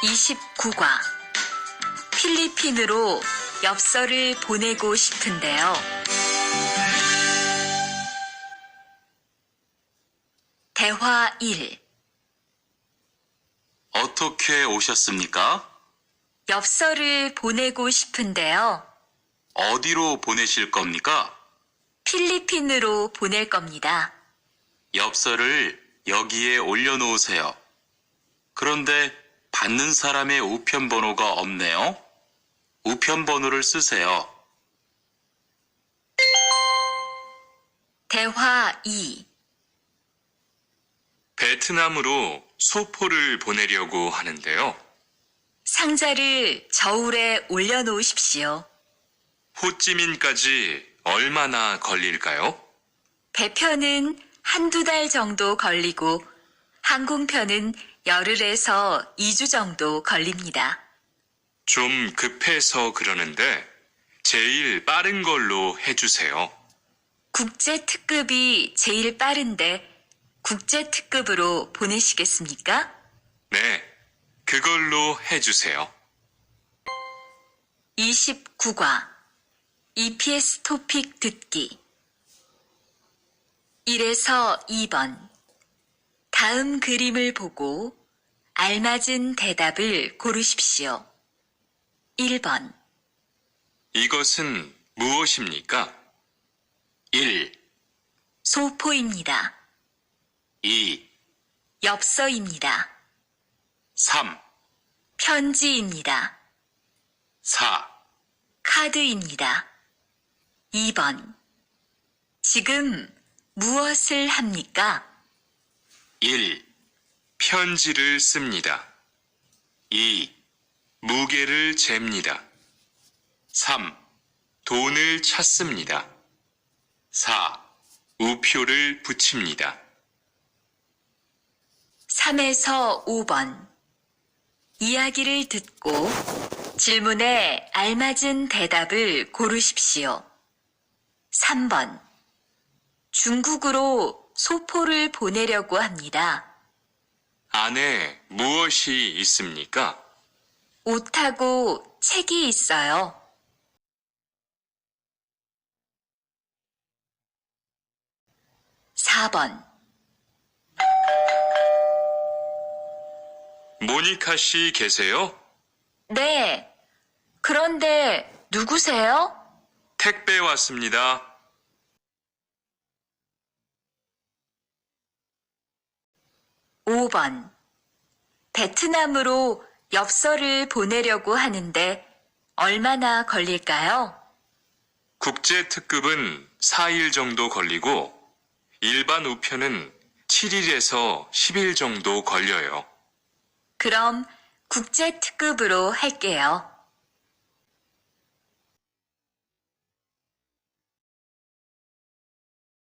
29과 필리핀으로 엽서를 보내고 싶은데요. 대화 1. 어떻게 오셨습니까? 엽서를 보내고 싶은데요. 어디로 보내실 겁니까? 필리핀으로 보낼 겁니다. 엽서를 여기에 올려놓으세요. 그런데 받는 사람의 우편 번호가 없네요. 우편 번호를 쓰세요. 대화 2. 베트남으로 소포를 보내려고 하는데요. 상자를 저울에 올려놓으십시오. 호찌민까지 얼마나 걸릴까요? 배편은 한두 달 정도 걸리고 항공편은 열흘에서 2주 정도 걸립니다. 좀 급해서 그러는데 제일 빠른 걸로 해주세요. 국제 특급이 제일 빠른데 국제 특급으로 보내시겠습니까? 네, 그걸로 해주세요. 29과 EPS 토픽 듣기 1에서 2번 다음 그림을 보고 알맞은 대답을 고르십시오. 1번 이것은 무엇입니까? 1, 소포입니다. 2, 엽서입니다. 3, 편지입니다. 4, 카드입니다. 2번 지금 무엇을 합니까? 1, 편지를 씁니다. 2, 무게를 잽니다. 3, 돈을 찾습니다. 4, 우표를 붙입니다. 3에서 5번 이야기를 듣고 질문에 알맞은 대답을 고르십시오. 3번 중국으로 소포를 보내려고 합니다. 안에 무엇이 있습니까? 옷하고 책이 있어요. 4번 모니카 씨 계세요? 네, 그런데 누구세요? 택배 왔습니다. 5번 베트남으로 엽서를 보내려고 하는데 얼마나 걸릴까요? 국제 특급은 4일 정도 걸리고 일반 우편은 7일에서 10일 정도 걸려요. 그럼 국제 특급으로 할게요.